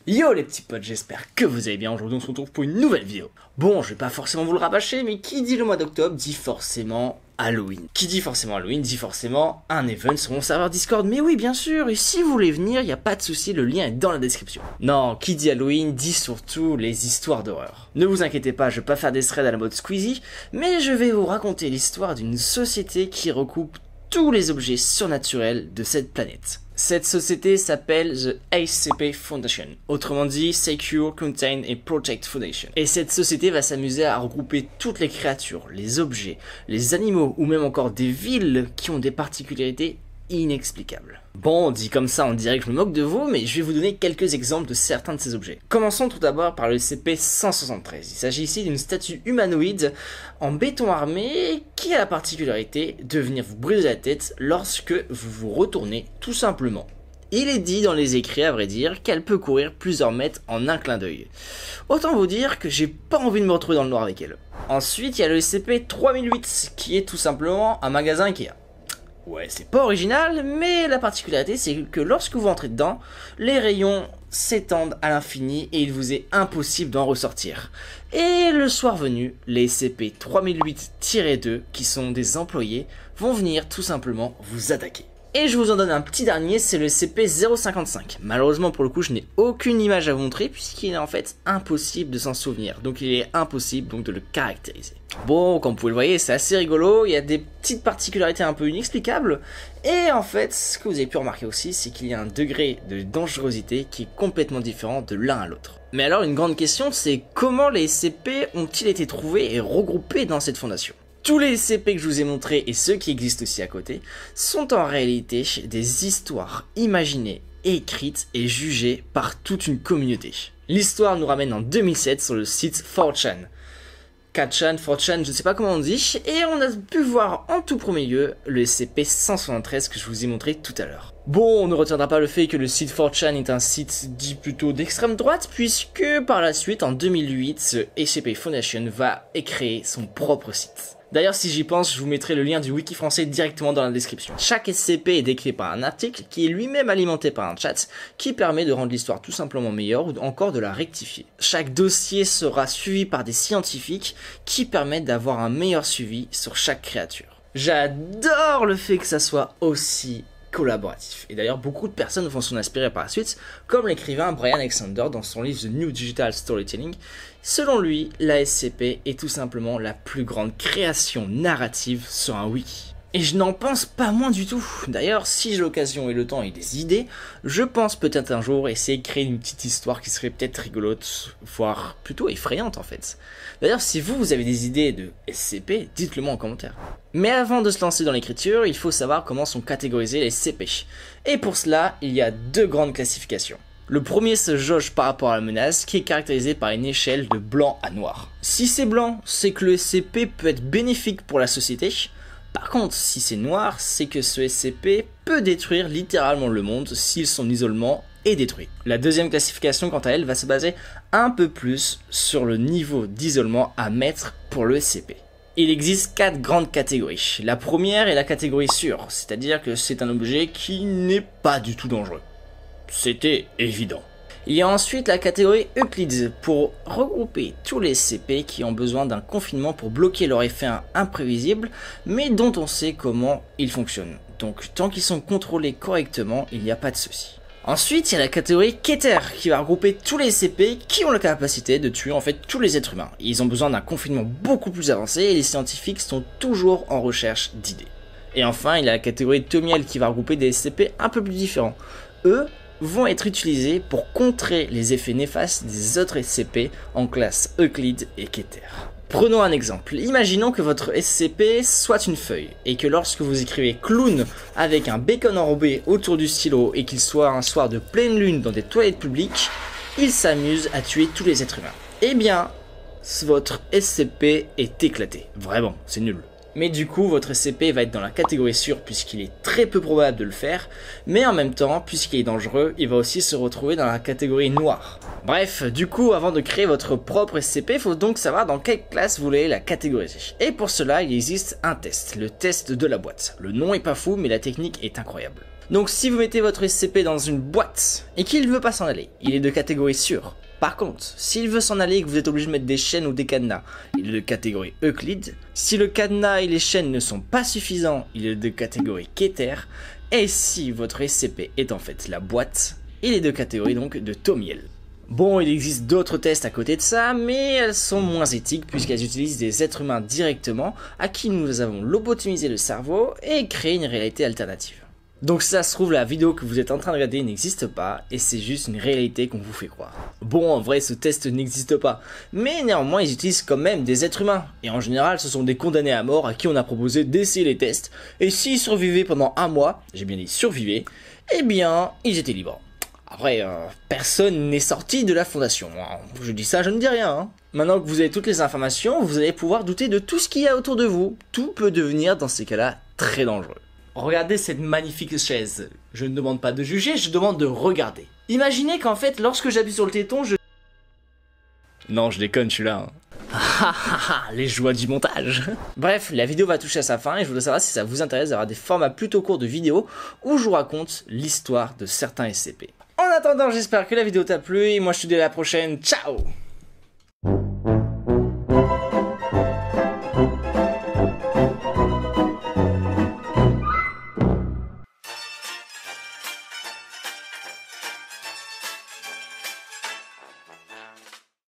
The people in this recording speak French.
Yo les petits potes, j'espère que vous allez bien. Aujourd'hui on se retrouve pour une nouvelle vidéo. Bon, je vais pas forcément vous le rabâcher, mais qui dit le mois d'octobre dit forcément Halloween. Qui dit forcément Halloween dit forcément un event sur mon serveur Discord. Mais oui, bien sûr, et si vous voulez venir, y a pas de souci, le lien est dans la description. Non, qui dit Halloween dit surtout les histoires d'horreur. Ne vous inquiétez pas, je vais pas faire des threads à la mode Squeezie, mais je vais vous raconter l'histoire d'une société qui recoupe tous les objets surnaturels de cette planète. Cette société s'appelle The SCP Foundation, autrement dit Secure, Contain et Protect Foundation. Et cette société va s'amuser à regrouper toutes les créatures, les objets, les animaux ou même encore des villes qui ont des particularités inexplicables. Bon, dit comme ça, on dirait que je me moque de vous, mais je vais vous donner quelques exemples de certains de ces objets. Commençons tout d'abord par le SCP-173. Il s'agit ici d'une statue humanoïde en béton armé qui a la particularité de venir vous briser la tête lorsque vous vous retournez tout simplement. Il est dit dans les écrits, à vrai dire, qu'elle peut courir plusieurs mètres en un clin d'œil. Autant vous dire que j'ai pas envie de me retrouver dans le noir avec elle. Ensuite, il y a le SCP-3008 qui est tout simplement un magasin Ikea. Ouais, c'est pas original, mais la particularité c'est que lorsque vous entrez dedans, les rayons s'étendent à l'infini et il vous est impossible d'en ressortir. Et le soir venu, les SCP-3008-2, qui sont des employés, vont venir tout simplement vous attaquer. Et je vous en donne un petit dernier, c'est le SCP-055. Malheureusement pour le coup, je n'ai aucune image à vous montrer puisqu'il est en fait impossible de s'en souvenir. Donc il est impossible donc de le caractériser. Bon, comme vous pouvez le voir, c'est assez rigolo, il y a des petites particularités un peu inexplicables. Et en fait, ce que vous avez pu remarquer aussi, c'est qu'il y a un degré de dangerosité qui est complètement différent de l'un à l'autre. Mais alors une grande question, c'est comment les SCP ont-ils été trouvés et regroupés dans cette fondation ? Tous les SCP que je vous ai montrés et ceux qui existent aussi à côté sont en réalité des histoires imaginées, écrites et jugées par toute une communauté. L'histoire nous ramène en 2007 sur le site 4chan. 4chan, 4chan, je ne sais pas comment on dit, et on a pu voir en tout premier lieu le SCP-173 que je vous ai montré tout à l'heure. Bon, on ne retiendra pas le fait que le site 4chan est un site dit plutôt d'extrême droite, puisque par la suite, en 2008, ce SCP Foundation va créer son propre site. D'ailleurs, si j'y pense, je vous mettrai le lien du wiki français directement dans la description. Chaque SCP est décrit par un article qui est lui-même alimenté par un chat qui permet de rendre l'histoire tout simplement meilleure ou encore de la rectifier. Chaque dossier sera suivi par des scientifiques qui permettent d'avoir un meilleur suivi sur chaque créature. J'adore le fait que ça soit aussi collaboratif. Et d'ailleurs, beaucoup de personnes vont s'en inspirer par la suite, comme l'écrivain Brian Alexander dans son livre The New Digital Storytelling. Selon lui, la SCP est tout simplement la plus grande création narrative sur un wiki. Et je n'en pense pas moins du tout. D'ailleurs, si j'ai l'occasion et le temps et des idées, je pense peut-être un jour essayer de créer une petite histoire qui serait peut-être rigolote, voire plutôt effrayante en fait. D'ailleurs, si vous avez des idées de SCP, dites-le moi en commentaire. Mais avant de se lancer dans l'écriture, il faut savoir comment sont catégorisés les SCP. Et pour cela, il y a deux grandes classifications. Le premier se jauge par rapport à la menace qui est caractérisée par une échelle de blanc à noir. Si c'est blanc, c'est que le SCP peut être bénéfique pour la société. Par contre, si c'est noir, c'est que ce SCP peut détruire littéralement le monde si son isolement est détruit. La deuxième classification, quant à elle, va se baser un peu plus sur le niveau d'isolement à mettre pour le SCP. Il existe 4 grandes catégories. La première est la catégorie sûre, c'est-à-dire que c'est un objet qui n'est pas du tout dangereux. C'était évident. Il y a ensuite la catégorie Euclide pour regrouper tous les SCP qui ont besoin d'un confinement pour bloquer leur effet imprévisible, mais dont on sait comment ils fonctionnent. Donc tant qu'ils sont contrôlés correctement, il n'y a pas de souci. Ensuite, il y a la catégorie Keter qui va regrouper tous les SCP qui ont la capacité de tuer en fait tous les êtres humains. Ils ont besoin d'un confinement beaucoup plus avancé et les scientifiques sont toujours en recherche d'idées. Et enfin, il y a la catégorie Thomiel qui va regrouper des SCP un peu plus différents. Eux vont être utilisés pour contrer les effets néfastes des autres SCP en classe Euclide et Keter. Prenons un exemple. Imaginons que votre SCP soit une feuille et que lorsque vous écrivez clown avec un bacon enrobé autour du stylo et qu'il soit un soir de pleine lune dans des toilettes publiques, il s'amuse à tuer tous les êtres humains. Eh bien, votre SCP est éclaté. Vraiment, c'est nul. Mais du coup, votre SCP va être dans la catégorie sûre puisqu'il est très peu probable de le faire, mais en même temps, puisqu'il est dangereux, il va aussi se retrouver dans la catégorie noire. Bref, du coup, avant de créer votre propre SCP, il faut donc savoir dans quelle classe vous voulez la catégoriser. Et pour cela, il existe un test, le test de la boîte. Le nom est pas fou, mais la technique est incroyable. Donc si vous mettez votre SCP dans une boîte et qu'il ne veut pas s'en aller, il est de catégorie sûre. Par contre, s'il veut s'en aller et que vous êtes obligé de mettre des chaînes ou des cadenas, il est de catégorie Euclide. Si le cadenas et les chaînes ne sont pas suffisants, il est de catégorie Keter. Et si votre SCP est en fait la boîte, il est de catégorie donc de Thaumiel. Bon, il existe d'autres tests à côté de ça, mais elles sont moins éthiques puisqu'elles utilisent des êtres humains directement à qui nous avons lobotomisé le cerveau et créé une réalité alternative. Donc si ça se trouve, la vidéo que vous êtes en train de regarder n'existe pas et c'est juste une réalité qu'on vous fait croire. Bon, en vrai, ce test n'existe pas, mais néanmoins, ils utilisent quand même des êtres humains. Et en général, ce sont des condamnés à mort à qui on a proposé d'essayer les tests. Et s'ils survivaient pendant un mois, j'ai bien dit survivaient, eh bien, ils étaient libres. Après, personne n'est sorti de la fondation. Je dis ça, je ne dis rien. Hein. Maintenant que vous avez toutes les informations, vous allez pouvoir douter de tout ce qu'il y a autour de vous. Tout peut devenir, dans ces cas-là, très dangereux. Regardez cette magnifique chaise. Je ne demande pas de juger, je demande de regarder. Imaginez qu'en fait, lorsque j'appuie sur le téton, je... Non, je déconne, je suis là. Les joies du montage. Bref, la vidéo va toucher à sa fin et je voudrais savoir si ça vous intéresse d'avoir des formats plutôt courts de vidéos où je vous raconte l'histoire de certains SCP. En attendant, j'espère que la vidéo t'a plu et moi je te dis à la prochaine. Ciao!